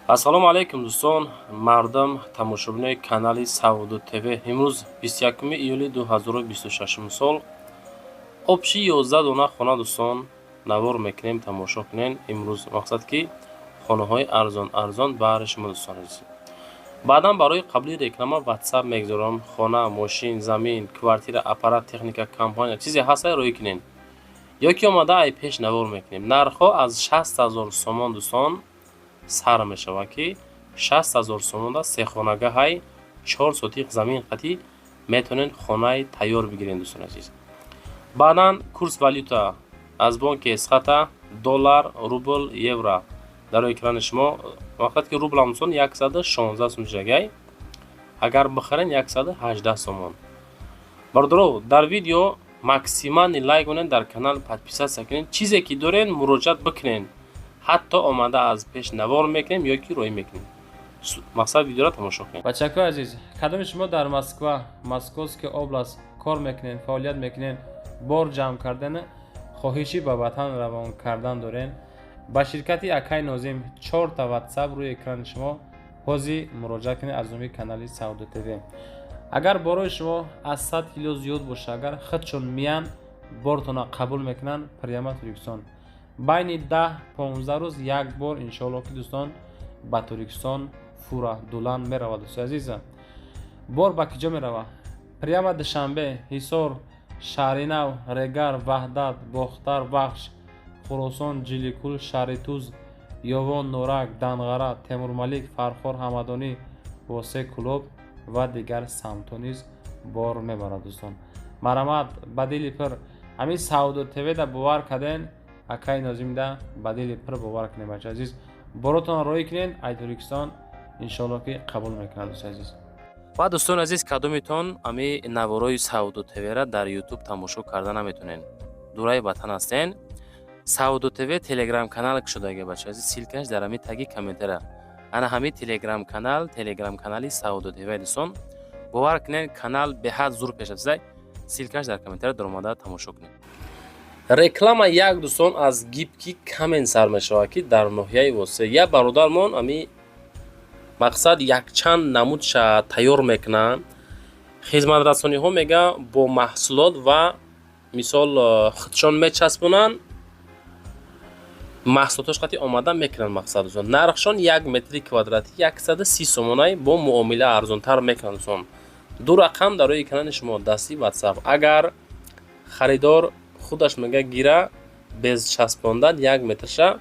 ассалому алайкум дӯстон, мардам тамошобинои канали Сауду ТВ. Имрӯз 21 июли 2026 сол обши 11 дона хона дӯстон навор мекунем, тамошо кунем. Имрӯз мақсад ки хонаҳои арзон баҳри шумо дӯстон азиз. баъдан барои қаблии реклама WhatsApp мегузорам. хона, мошин, замин, квартира, аппарат, техника, компания чизе ҳаста рӯй кунем. ёки омада ай пеш навор мекунем. нархҳо аз 60,000 сомон дӯстон сар мешава ки 60,000 сомон да се хонагаҳай 4 сотиқ замин қатӣ метонен хонаи тайёр бигирен дӯстон азиз. баъдан курс валюта аз бонки эсхата доллар, рубл, евро дар экрани шумо. вақте ки рубл амсон 116 сом мешавад, агар бихарен 118 сомон. бардоров дар видео максимални лайк конен, дар канал подписатсия кунен, чизе ки дорен муроҷиат бикунен. ҳатто омада аз пеш навор мекунем ёки рӯй мекунем. мақсад видеоро тамошо кунед. бачакҳои азиз, кадоми шумо дар Москва, Московский област кор мекунен, фаъолият мекунен, бор ҷамъ кардан, хоҳиши ба ватан равон кардан дорен, ба ширкати Акай Нозим 4 та WhatsApp рӯи экрани шумо ҳозир муроҷиат кунед аз номи канали Сауду ТВ. агар борои шумо аз 100 кило зиёд боша, агар худшон миян бортона қабул мекунанд, прямо Туркистон байни 10-15 рӯз як бор иншоалло ки дӯстон ба Туркистон фура дулан мерава. дӯстои азиза, бор ба киҷо мерава? прямо Душанбе, Ҳисор, Шаҳринав, Регар, Ваҳдат, Бохтар Бахш, Хӯросон, Ҷиликул, Шаҳри Туз, Ёвон, Норак, Данғара, Темурмалик, Фархор, Ҳамадонӣ, Восе Кулоб ва дигар самтҳо низ бор мебарад. дӯстон марамат ба дили пир ҳамин Сауду ТВ да бовар карден, Акай Нозим да ба дили пир бовар кунед. бача азиз, боротон рӯй кунед, ай Туркистон иншоалло ки қабул мекунад. дӯстои азиз, ва дӯстон азиз, кадомитон ами наворои Сауду ТВ-ра дар YouTube тамошо карда наметонен, дураи ватан ҳастен, Сауду ТВ телеграм канал кушодаги бача азиз, силкаш дар ами таги комментара. ана ҳами телеграм канали Сауду ТВ дӯстон, бовар кунед, канал беҳад зур пеш афзай. силкаш дар комментара дар омада тамошо кунед. реклама як дӯстон аз гибки камен сар мешавад ки дар ноҳияи восе я бародармон ами мақсад якчанд намудша тайёр мекунанд. хизматрасониҳо мега бо маҳсулот ва мисол худшон мечаспонанд, маҳсулотош қати омада мекунанд. мақсад дӯстон нархшон 1 метри квадрати 130 сомонай бо муомила арзонтар мекунанд. дӯстон ду рақам дар рӯи канали шумо дасти WhatsApp. агар харидор худаш мега гира без часпондан 1 метрша,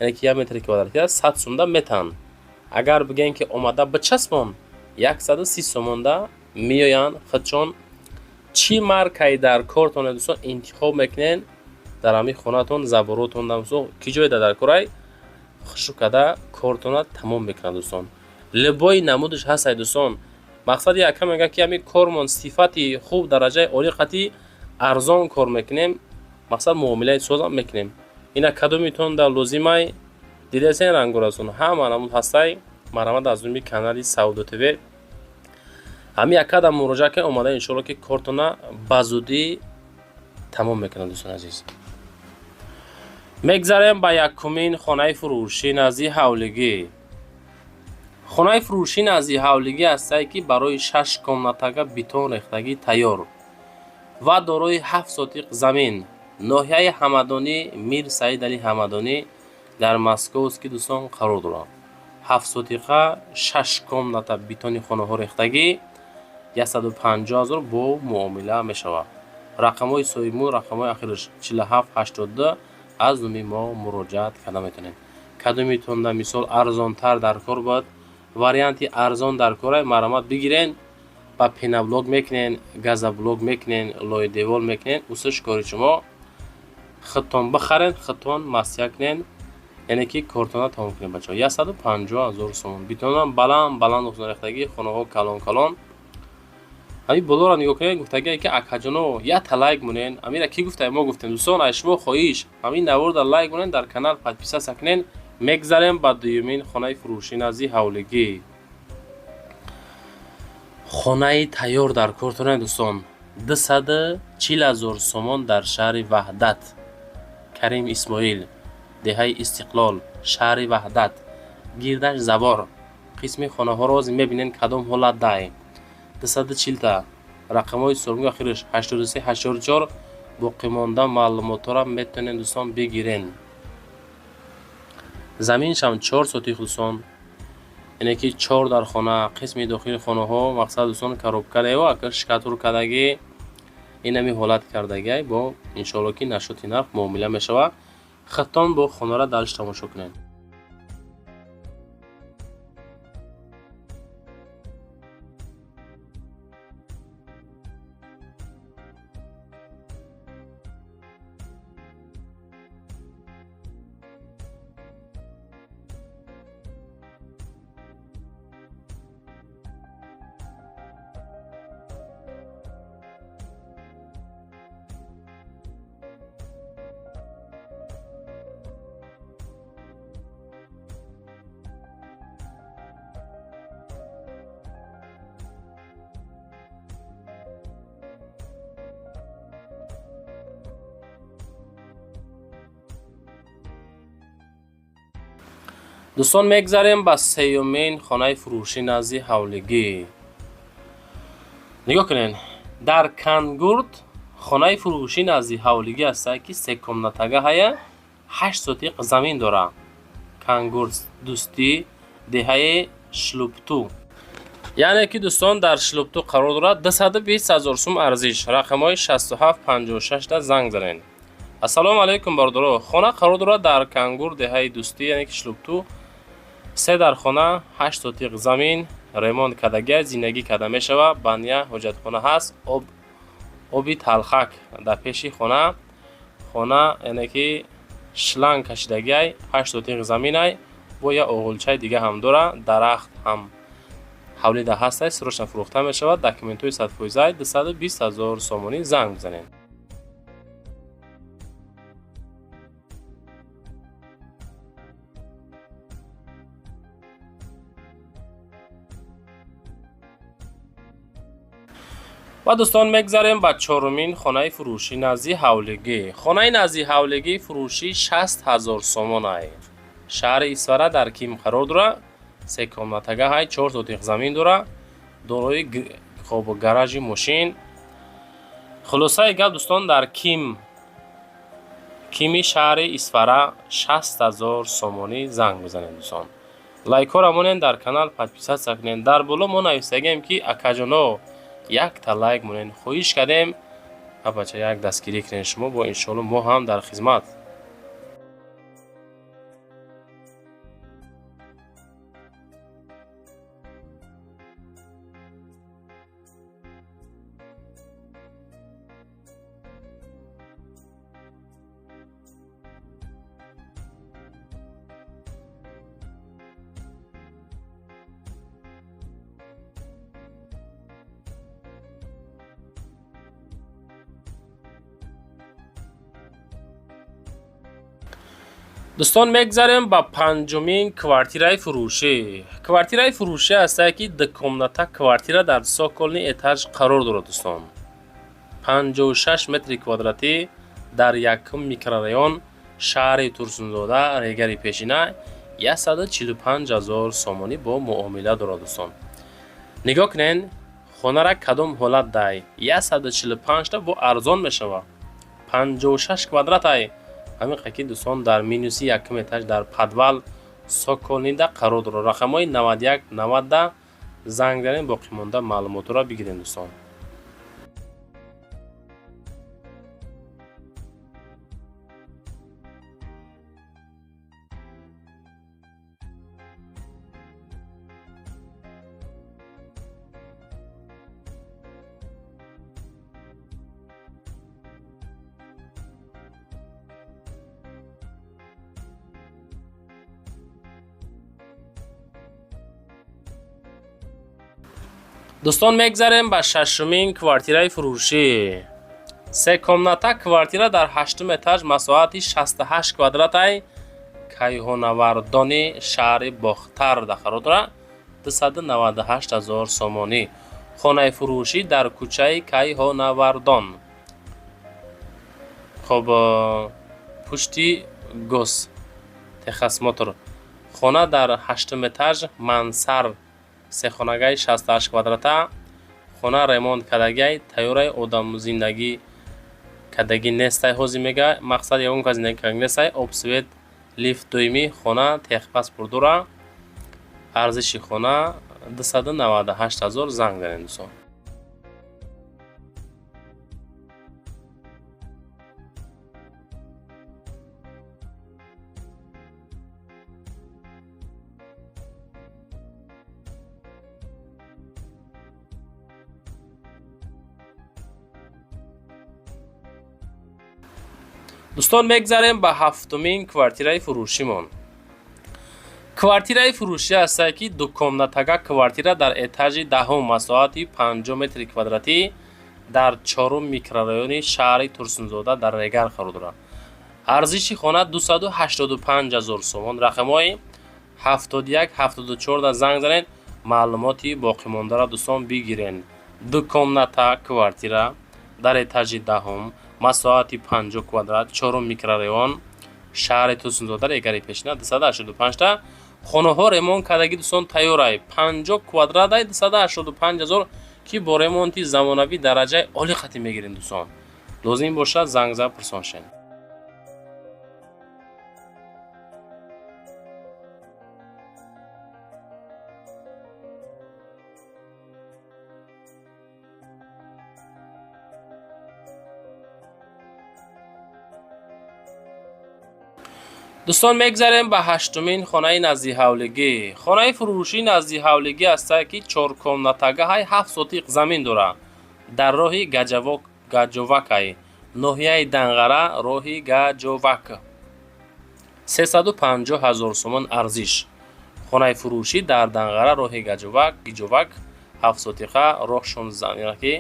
яъне ки 1 метри квадрати 100 сомда метан. агар бигӯен ки омада бичаспон 130 сомонда меоянд худшон чӣ маркаи дар кортон дӯстон интихоб мекунен, дар ҳами хонатон заборотон дасо ки ҷойда дар корай хушу када кортона тамом мекунад. дӯстон либои намудаш ҳастай. дӯстон мақсади якам мега ки ҳами кормон сифати хуб дараҷаи оли қати арзон кор мекунем, мақсад муомилаи созам мекунем. ина кадомитон дар лозимай дидесен рангорасон ҳама намуд ҳастай. марамат аз номи канали Сауду ТВ ҳами якада муроҷиат ка омада иншоалло ки кортона ба зудӣ тамом мекунад. дӯстон азиз, мегзарем ба якумин хонаи фурӯшӣ назди ҳавлигӣ. хонаи фурӯшӣ назди ҳавлигӣ ҳастай ки барои 6 комнатага битон рехтагӣ тайёр ва дорои 7 сотиқ замин, ноҳияи Ҳамадонӣ, Мир Саид Али Ҳамадонӣ дар Московский дӯстон қарор дорад. 7 сотиқа 6 комната битони хонаҳо рехтагӣ 150,000 бо муомила мешавад. рақамҳои соҳибмул, рақамҳои ахираш 4782 аз номи мо муроҷиат карда метонед. кадомитон да мисол арзонтар дар кор бод, варианти арзон дар корай марамат бигирен, ба пеноблок мекунен, газоблок мекунен, лои девор мекунен. усуш кори шумо худтон бихарен, худтон масъя кунен, яъне ки кортона тамом кунен. бачаҳо 150,000 сомон битонам баланд рехтагӣ хонаҳо калон. ҳами болоро нигоҳ кунед. гуфтагие ки акаҷоно ята лайк монен. амира ки гуфта? мо гуфтем. дӯстон аз шумо хоҳиш ҳамин наворда лайк монен, дар канал подписатсия кунен. мегзарем ба дуюмин хонаи фурӯшӣ назди ҳавлигӣ. хонаи тайёр дар кортона дӯстон 240,000 сомон дар шаҳри Ваҳдат. Карим Исмоил, деҳаи Истиқлол, шаҳри Ваҳдат. гирдаш забор. қисми хонаҳоро ҳозир мебинед кадом ҳолат дай. 240 та рақамҳои сумки охираш 83 84 боқӣ монда маълумотро метавонед дӯстон бигирен. заминшам 4 сотих дӯстон, яъне ки 4 дар хона, қисми дохили хонаҳо мақсад дӯстон коробкаево акар шикатуркадаги инами ҳолат кардагиай бо иншоалло ки нашоти нарх муомила мешава. хатон бо хонара далш тамошо кунед. дӯстон мегзарем ба сеюмин хонаи фурӯшӣ назди ҳавлигӣ. нигоҳ кунед, дар Кангурт хонаи фурӯшӣ назди ҳавлигӣ ҳастае ки се комнатага ҳая, 8 сотиқ замин дора. Кангурт дӯстӣ деҳаи Шлупту, яъне ки дӯстон дар Шлупту қарор дорад. 220 000 сум арзиш. рақамҳои 67 56 да занг занед. ассалому алайкум бародаро, хона қарор дорад дар Кангурт деҳаи дӯстӣ, яъне ки Шлупту. 3 дар хона, 8 сотиқ замин, ремонт кардагиай, зиндагӣ карда мешава. баня, ҳоҷатхона ҳаст, оби талхак дар пеши хона, яъне ки шланг кашидагиай, 8 сотиқ заминай, бо як оғулчаи дига ҳам дора, дарахт ҳам ҳавлида ҳастай, срочно фурӯхта мешавад. документҳои 100%, 220 000 сомонӣ занг бизанед. ва дӯстон мегзарем ба чорумин хонаи фурӯшӣ назди ҳавлигӣ. хонаи назди ҳавлигӣ фурӯшӣ 60 000 сомон ай. шаҳри Исфара дар Ким қарор дора. 3 комнатага ҳай, 4 сотиқ замин дора, дорои гаражи мошин. хулосаи гап дӯстон, дар Кими шаҳри Исфара 60 000 сомонӣ занг бизанед. дӯстон лайкҳо рамонед, дар канал подписатсия кунед. дар боло мо нависагем ки акаҷоно як та лайк монед, хоҳиш кардем бача як дастгирӣ кунед шумо, бо иншоалло мо ҳам дар хизмат. дӯстон мегзарем ба панҷумин квартираи фурӯшӣ. квартираи фурӯшӣ ҳастае ки ду комната квартира дар соколни этаж қарор дорад. дӯстон 56 метри квадратӣ дар якум микрорайон шаҳри Турсунзода, регари пешина, 145 000 сомонӣ бо муомила дорад. дӯстон нигоҳ кунед, хонара кадом ҳолат дай. 145 та бо арзон мешава. 56 квадрат ай. ҳамин қаки дӯстон дар минуси якум этаж дар подвал соколнида қарор дорад. рақамҳои 91 90 да занг занед, боқӣ монда маълумотро бигиред. дӯстон дӯстон мегзарем ба шашумин квартираи фурӯшӣ. 3 комната квартира дар 8 этаж, масоҳати 68 квадрат ай. кайҳонавардони шаҳри Бохтар да қарор дорад. 298 000 сомонӣ. хонаи фурӯшӣ дар кӯчаи Кайҳонавардон, хоб пушти гос Техас Мотор. хона дар 8-ум этаж, мансар сехонагаи 68 квадрата, хона ремонт кардагай, тайёраи одам зиндагӣ кардагӣ нестай ҳозир мега. Мақсад ягон ка зиндагӣ кардаги нестай, обсвет, лифт доимӣ, хона техпаспорт дора. арзиши хона 298 000 занг занед дӯстон. дӯстон мегзарем ба 7-умин квартираи фурӯшимон. квартираи фурӯшӣ ҳастае ки дукомнатага квартира дар этажи 10 масоҳати 50 метри квадратӣ дар 4 микрорайони шаҳри Турсунзода дар Регар қарор дорад. арзиши хона 285 000 сомон. рақамҳои 71 74 занг занед, маълумоти боқимондаро дӯстон бигирен. дукомната квартира дар этажи 10 масоҳати 50 квадрат, 4 микрорайон, шаҳри Турсунзода, Регари Пешина, 285 та. хонаҳо ремонт кардагӣ дӯстон тайёрай 50 квадратай 285 000 ки бо ремонти замонавӣ дараҷаи оли қатӣ мегирем дӯстон. лозим бошад занг зад пурсон шен. дӯстон мегзарем ба 8-умин хонаи назди ҳавлигӣ. хонаи фурӯшии назди ҳавлигӣ ҳастае ки 4-комнатагаҳай 7 сотиқ замин дорад дар роҳи Гаҷовакай, ноҳияи Данғара, роҳи Гаҷовак. 350 000 сомон арзиш. хонаи фурӯшӣ дар Данғара, роҳи Гаҷовак, 7 сотиқа, роҳшон заминаки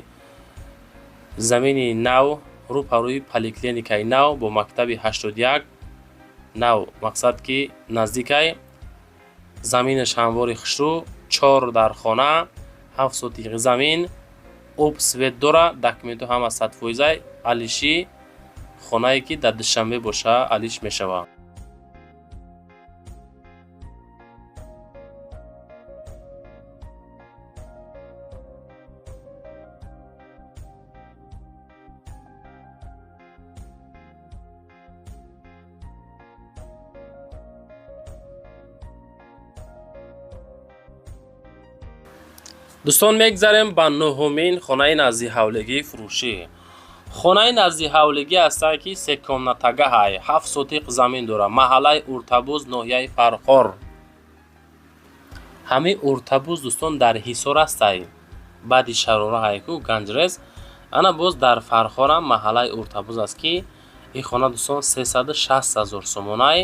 замини нав, рӯпарӯи поликлиникаи нав бо мактаби 81 нав, мақсад ки наздикай, заминаш ҳамвори хушрӯ, 4 дар хона, 7 сотиқи замин, об свет дора, документу ҳама 100%. алиши хонае ки дар душанбе боша алиш мешавад. дӯстон мегзарем ба 9-умин хонаи назди ҳавлигии фурӯшӣ. хонаи назди ҳавлигӣ ҳастае ки 3 комнатагаҳай 7 сотиқ замин дорад. маҳаллаи Уртабуз, ноҳияи Фархор. ҳамин Уртабуз дӯстон дар Ҳисор ҳастай, баъди Шарора ҳайку Ганҷрес. ана боз дар Фархорам маҳаллаи Уртабуз аст ки ин хона дӯстон 360 000 сомонай,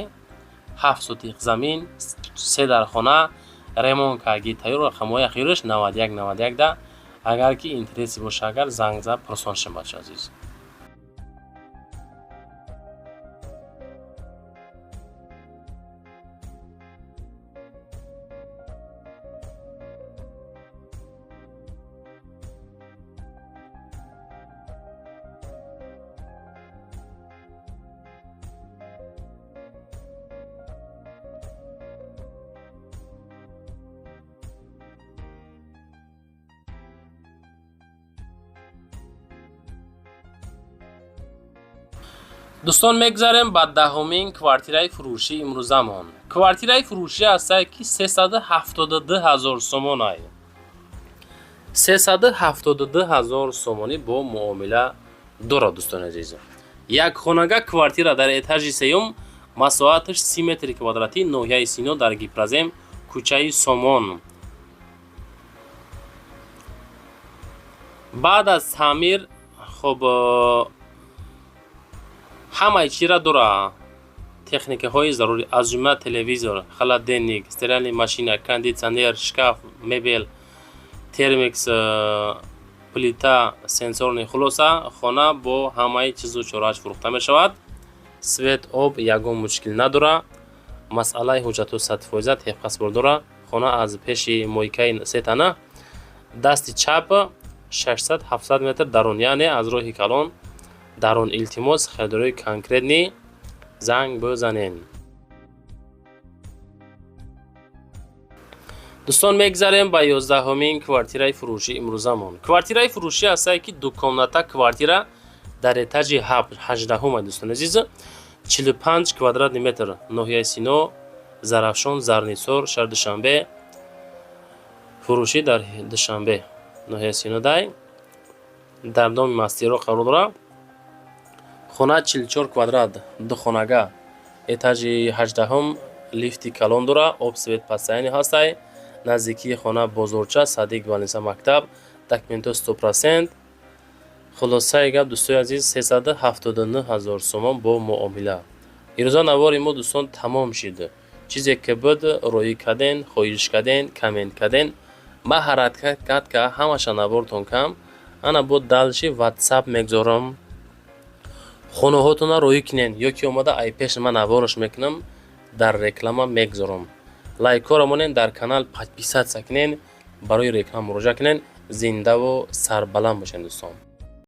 7 сотиқ замин, 3 дар хона, ремонт кардаги тайёр. рақамҳои ахираш 91 да. агар ки интереси боша, агар занг зад пурсон шин бача азиз. дӯстон мегзарем ба 10-умин квартираи фурӯшии имрӯзамон. квартираи фурӯшӣ ҳастае ки 372 000 сомонай. 372 000 сомонӣ бо муомила дорад дӯстони азиз. як хонага квартира дар этажи 3-ум, масоҳаташ 30 метри квадратӣ, ноҳияи Сино дар Гипразем, кӯчаи Сомон. баъд аз таъмир хоб ҳамаи чира дора, техникаҳои зарури, аз ҷумла телевизор, холодильник, стиральная машина, кондитсионер, шкаф, мебел, термикс, плита, сенсорный. хулоса хона бо ҳамаи чизу чорааш фурӯхта мешавад. свет, об ягон мушкил надора. масъалаи ҳуҷҷату 100% техпаспорт дора. хона аз пеши мойкаи сетана, дасти чап 600-700 метр дарун, яъне аз роҳи калон дарун. илтимос харидории конкретни занг бизанед. دوستان مگذاریم با 11مین کوارتیرای فروشی امروزمون. کوارتیرای فروشی هست که دو کامناتا کوارتیرا در اتاج 18 دوستان عزیز، 45 کوادرات متر، ناحیه سینو، زرافشان، زرنیسور، شهر دوشنبه. فروشی در دوشنبه ناحیه سینو دای در دام مستی رو قرار داره. خونه 44 کوادرات، دو خانگاه، اتاج 18 لیفتی کلان داره، آب سویت پسینی هسته. نزدیکی خانه بزرگچه صدیق والنسا مکتب، داکمنتو 100%. خلاصه گپ دوستای عزیز 379,000 سومان با معامله. ایروزا نوار ما دوستان تمام شده. چیزی که بود روی کردن، خواهش کردن، کامنت کردن، ما حرکت کرد که همش نوارتون کم. انا بود دالشی واتساپ میگذارم. خونه هاتون روی کنین یا که اومده ای پیش من نوارش میکنم در رکلام میگذارم. لایک رو در کانال 500 سکنین برای رکلام مراجعه کنین. زنده و سربلند باشین دوستان.